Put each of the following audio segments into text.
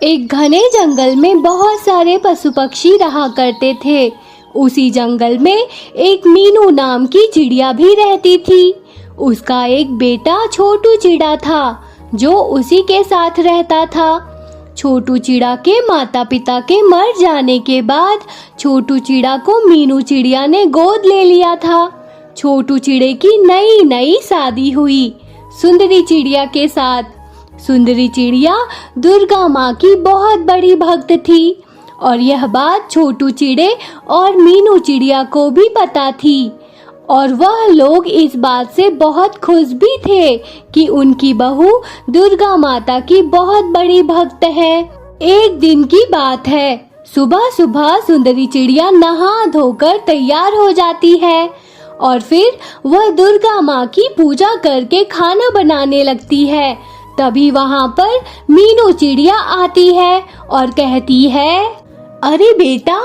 एक घने जंगल में बहुत सारे पशु पक्षी रहा करते थे। उसी जंगल में एक मीनू नाम की चिड़िया भी रहती थी। उसका एक बेटा छोटू चिड़ा था जो उसी के साथ रहता था। छोटू चिड़ा के माता पिता के मर जाने के बाद छोटू चिड़ा को मीनू चिड़िया ने गोद ले लिया था। छोटू चिड़े की नई नई शादी हुई सुंदरी चिड़िया के साथ। सुंदरी चिड़िया दुर्गा माँ की बहुत बड़ी भक्त थी और यह बात छोटू चिड़े और मीनू चिड़िया को भी पता थी और वह लोग इस बात से बहुत खुश भी थे कि उनकी बहू दुर्गा माता की बहुत बड़ी भक्त है। एक दिन की बात है, सुबह सुबह सुंदरी चिड़िया नहा धोकर तैयार हो जाती है और फिर वह दुर्गा माँ की पूजा करके खाना बनाने लगती है। तभी वहाँ पर मीनू चिड़िया आती है और कहती है, अरे बेटा,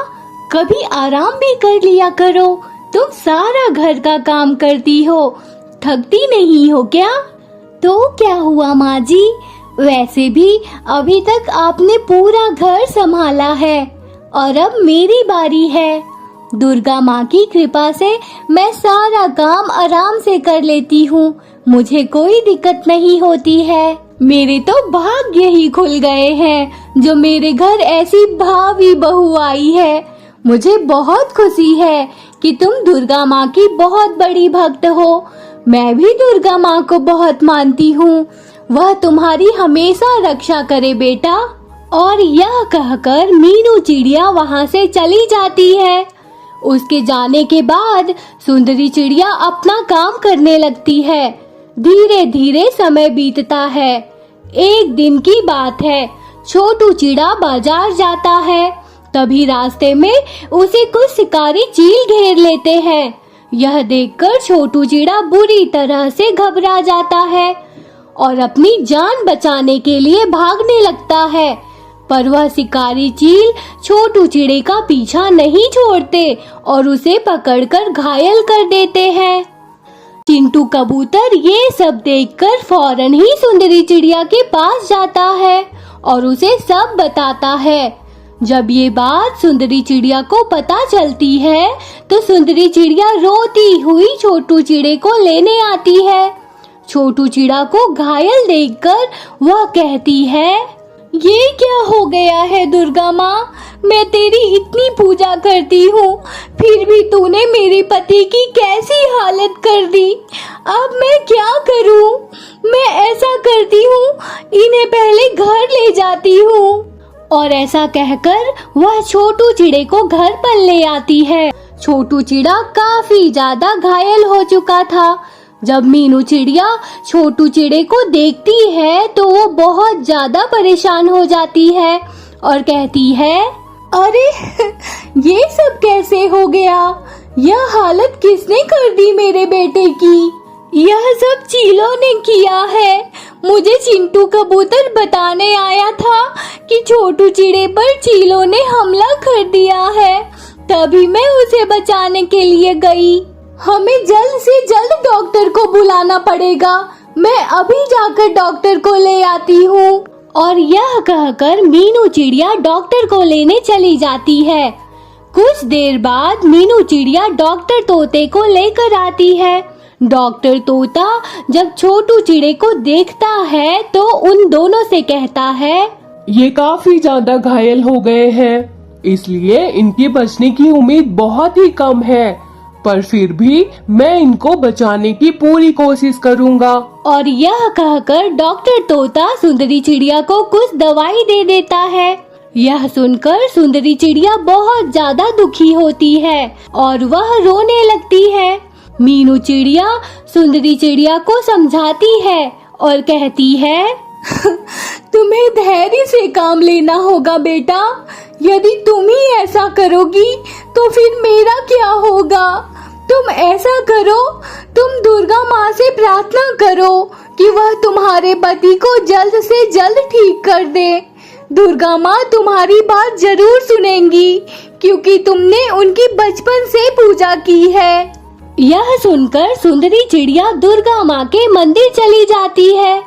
कभी आराम भी कर लिया करो। तुम सारा घर का काम करती हो, थकती नहीं हो क्या? तो क्या हुआ माँ जी, वैसे भी अभी तक आपने पूरा घर संभाला है और अब मेरी बारी है। दुर्गा माँ की कृपा से मैं सारा काम आराम से कर लेती हूँ, मुझे कोई दिक्कत नहीं होती है। मेरे तो भाग्य ही खुल गए हैं जो मेरे घर ऐसी भावी बहू आई है। मुझे बहुत खुशी है कि तुम दुर्गा माँ की बहुत बड़ी भक्त हो। मैं भी दुर्गा माँ को बहुत मानती हूँ, वह तुम्हारी हमेशा रक्षा करे बेटा। और यह कहकर मीनू चिड़िया वहाँ से चली जाती है। उसके जाने के बाद सुंदरी चिड़िया अपना काम करने लगती है। धीरे धीरे समय बीतता है। एक दिन की बात है, छोटू चिड़ा बाजार जाता है। तभी रास्ते में उसे कुछ शिकारी चील घेर लेते हैं। यह देखकर छोटू चिड़ा बुरी तरह से घबरा जाता है और अपनी जान बचाने के लिए भागने लगता है। पर वह शिकारी चील छोटू चिड़े का पीछा नहीं छोड़ते और उसे पकड़कर घायल कर देते हैं। चिंटू कबूतर ये सब देखकर फौरन ही सुंदरी चिड़िया के पास जाता है और उसे सब बताता है। जब ये बात सुंदरी चिड़िया को पता चलती है तो सुंदरी चिड़िया रोती हुई छोटू चिड़े को लेने आती है। छोटू चिड़ा को घायल देखकर वह कहती है, ये क्या हो गया है दुर्गा माँ, मैं तेरी इतनी पूजा करती हूँ फिर भी तूने मेरे पति की कैसी हालत कर दी। अब मैं क्या करूँ? मैं ऐसा करती हूँ, इन्हें पहले घर ले जाती हूँ। और ऐसा कहकर वह छोटू चिड़े को घर पर ले आती है। छोटू चिड़ा काफी ज्यादा घायल हो चुका था। जब मीनू चिड़िया छोटू चिड़े को देखती है तो वो बहुत ज्यादा परेशान हो जाती है और कहती है, अरे ये सब कैसे हो गया? यह हालत किसने कर दी मेरे बेटे की? यह सब चीलों ने किया है। मुझे चिंटू कबूतर बताने आया था कि छोटू चिड़े पर चीलों ने हमला कर दिया है, तभी मैं उसे बचाने के लिए गई। हमें जल्द से जल्द डॉक्टर को बुलाना पड़ेगा। मैं अभी जाकर डॉक्टर को ले आती हूँ। और यह कहकर मीनू चिड़िया डॉक्टर को लेने चली जाती है। कुछ देर बाद मीनू चिड़िया डॉक्टर तोते को लेकर आती है। डॉक्टर तोता जब छोटू चिड़े को देखता है तो उन दोनों से कहता है, ये काफी ज्यादा घायल हो गए हैं, इसलिए इनके बचने की उम्मीद बहुत ही कम है, पर फिर भी मैं इनको बचाने की पूरी कोशिश करूंगा। और यह कहकर डॉक्टर तोता सुंदरी चिड़िया को कुछ दवाई दे देता है। यह सुनकर सुंदरी चिड़िया बहुत ज्यादा दुखी होती है और वह रोने लगती है। मीनू चिड़िया सुंदरी चिड़िया को समझाती है और कहती है, तुम्हें धैर्य से काम लेना होगा बेटा। यदि तुम ही ऐसा करोगी तो फिर मेरा क्या होगा? तुम ऐसा करो, तुम दुर्गा माँ से प्रार्थना करो कि वह तुम्हारे पति को जल्द से जल्द ठीक कर दे। दुर्गा माँ तुम्हारी बात जरूर सुनेंगी क्योंकि तुमने उनकी बचपन से पूजा की है। यह सुनकर सुंदरी चिड़िया दुर्गा माँ के मंदिर चली जाती है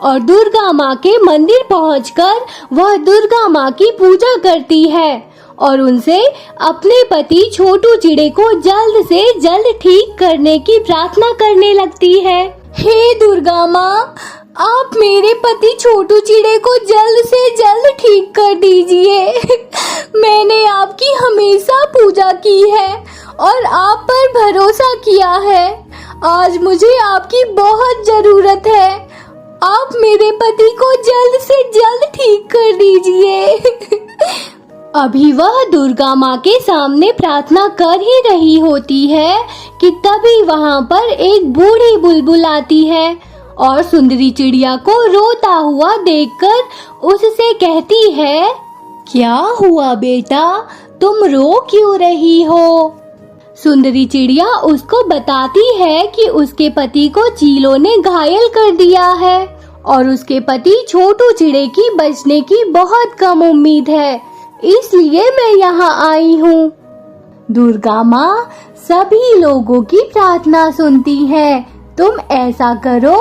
और दुर्गा माँ के मंदिर पहुंचकर वह दुर्गा माँ की पूजा करती है और उनसे अपने पति छोटू चिड़े को जल्द से जल्द ठीक करने की प्रार्थना करने लगती है। हे दुर्गा माँ, आप मेरे पति छोटू चिड़े को जल्द से जल्द ठीक कर दीजिए। मैंने आपकी हमेशा पूजा की है और आप पर भरोसा किया है। आज मुझे आपकी बहुत जरूरत है। आप मेरे पति को जल्द से जल्द ठीक कर दीजिए। अभी वह दुर्गा माँ के सामने प्रार्थना कर ही रही होती है कि तभी वहाँ पर एक बूढ़ी बुलबुल आती है और सुंदरी चिड़िया को रोता हुआ देखकर उससे कहती है, क्या हुआ बेटा, तुम रो क्यों रही हो? सुंदरी चिड़िया उसको बताती है कि उसके पति को चीलों ने घायल कर दिया है और उसके पति छोटू चिड़े की बचने की बहुत कम उम्मीद है, इसलिए मैं यहाँ आई हूँ। दुर्गा माँ सभी लोगों की प्रार्थना सुनती है। तुम ऐसा करो,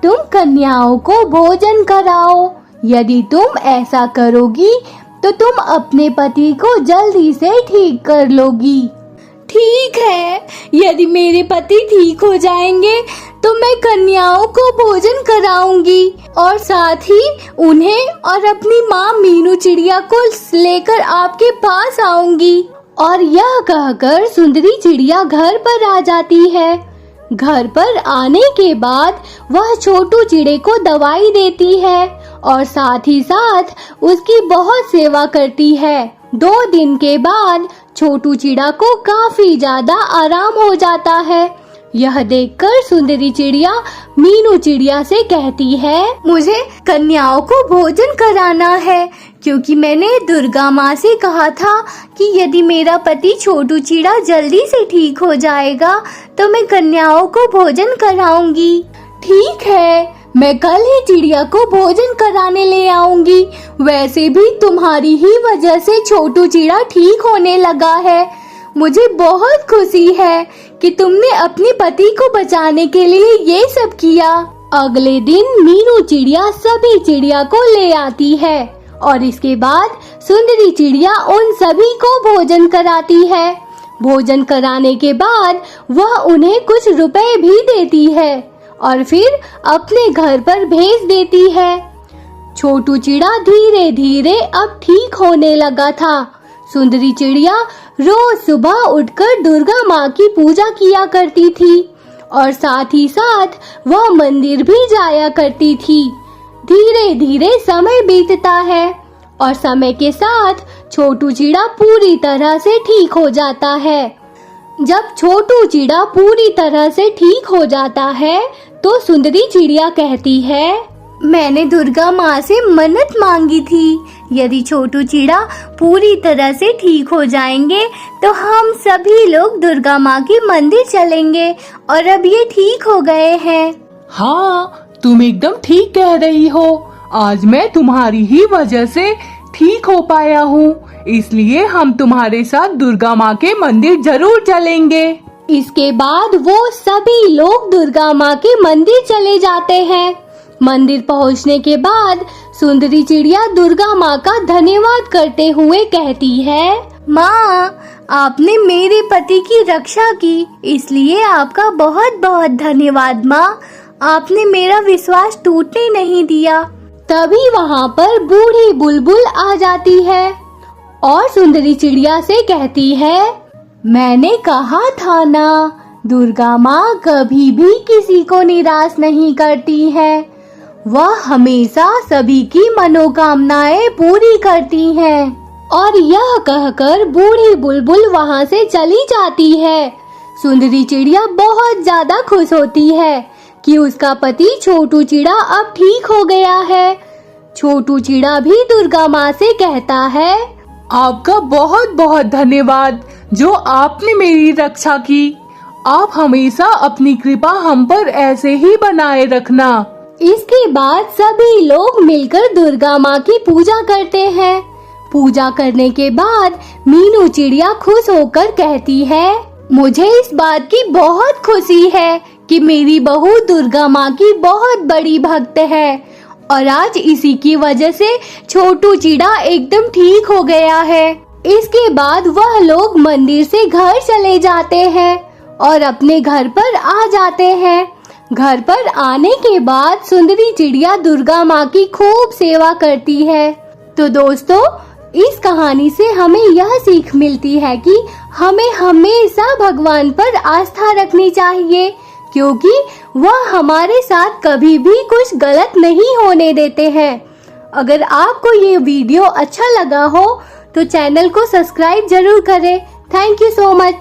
तुम कन्याओं को भोजन कराओ। यदि तुम ऐसा करोगी तो तुम अपने पति को जल्दी से ठीक कर लोगी। ठीक है, यदि मेरे पति ठीक हो जाएंगे तो मैं कन्याओं को भोजन कराऊंगी और साथ ही उन्हें और अपनी माँ मीनू चिड़िया को लेकर आपके पास आऊंगी। और यह कहकर सुंदरी चिड़िया घर पर आ जाती है। घर पर आने के बाद वह छोटू चिड़े को दवाई देती है और साथ ही साथ उसकी बहुत सेवा करती है। 2 दिन के बाद छोटू चिड़ा को काफी ज्यादा आराम हो जाता है। यह देखकर सुंदरी चिड़िया मीनू चिड़िया से कहती है, मुझे कन्याओं को भोजन कराना है क्योंकि मैंने दुर्गा माँ से कहा था कि यदि मेरा पति छोटू चिड़ा जल्दी से ठीक हो जाएगा तो मैं कन्याओं को भोजन कराऊंगी। ठीक है, मैं कल ही चिड़िया को भोजन कराने ले आऊंगी। वैसे भी तुम्हारी ही वजह से छोटू चिड़ा ठीक होने लगा है। मुझे बहुत खुशी है कि तुमने अपने पति को बचाने के लिए ये सब किया। अगले दिन मीनू चिड़िया सभी चिड़िया को ले आती है और इसके बाद सुंदरी चिड़िया उन सभी को भोजन कराती है। भोजन कराने के बाद वह उन्हें कुछ रुपए भी देती है और फिर अपने घर पर भेज देती है। छोटू चिड़ा धीरे धीरे अब ठीक होने लगा था। सुंदरी चिड़िया रोज सुबह उठकर दुर्गा माँ की पूजा किया करती थी और साथ ही साथ वह मंदिर भी जाया करती थी। धीरे धीरे समय बीतता है और समय के साथ छोटू चिड़ा पूरी तरह से ठीक हो जाता है। जब छोटू चिड़ा पूरी तरह से ठीक हो जाता है तो सुंदरी चिड़िया कहती है, मैंने दुर्गा माँ से मन्नत मांगी थी, यदि छोटू चिड़ा पूरी तरह से ठीक हो जाएंगे तो हम सभी लोग दुर्गा माँ के मंदिर चलेंगे और अब ये ठीक हो गए हैं। हाँ, तुम एकदम ठीक कह रही हो। आज मैं तुम्हारी ही वजह से ठीक हो पाया हूँ, इसलिए हम तुम्हारे साथ दुर्गा माँ के मंदिर जरूर चलेंगे। इसके बाद वो सभी लोग दुर्गा माँ के मंदिर चले जाते हैं। मंदिर पहुँचने के बाद सुंदरी चिड़िया दुर्गा माँ का धन्यवाद करते हुए कहती है, माँ, आपने मेरे पति की रक्षा की, इसलिए आपका बहुत बहुत धन्यवाद माँ। आपने मेरा विश्वास टूटने नहीं दिया। तभी वहाँ पर बूढ़ी बुलबुल आ जाती है और सुंदरी चिड़िया से कहती है, मैंने कहा था ना, दुर्गा माँ कभी भी किसी को निराश नहीं करती है। वह हमेशा सभी की मनोकामनाएं पूरी करती हैं। और यह कहकर बूढ़ी बुलबुल वहाँ से चली जाती है। सुंदरी चिड़िया बहुत ज्यादा खुश होती है कि उसका पति छोटू चिड़ा अब ठीक हो गया है। छोटू चिड़ा भी दुर्गा माँ से कहता है, आपका बहुत बहुत धन्यवाद जो आपने मेरी रक्षा की। आप हमेशा अपनी कृपा हम पर ऐसे ही बनाए रखना। इसके बाद सभी लोग मिलकर दुर्गा माँ की पूजा करते हैं। पूजा करने के बाद मीनू चिड़िया खुश होकर कहती है, मुझे इस बात की बहुत खुशी है कि मेरी बहू दुर्गा माँ की बहुत बड़ी भक्त है और आज इसी की वजह से छोटू चिड़ा एकदम ठीक हो गया है। इसके बाद वह लोग मंदिर से घर चले जाते हैं और अपने घर पर आ जाते हैं। घर पर आने के बाद सुंदरी चिड़िया दुर्गा माँ की खूब सेवा करती है। तो दोस्तों, इस कहानी से हमें यह सीख मिलती है कि हमें हमेशा भगवान पर आस्था रखनी चाहिए, क्योंकि वह हमारे साथ कभी भी कुछ गलत नहीं होने देते हैं। अगर आपको ये वीडियो अच्छा लगा हो तो चैनल को सब्सक्राइब जरूर करें। Thank you so much.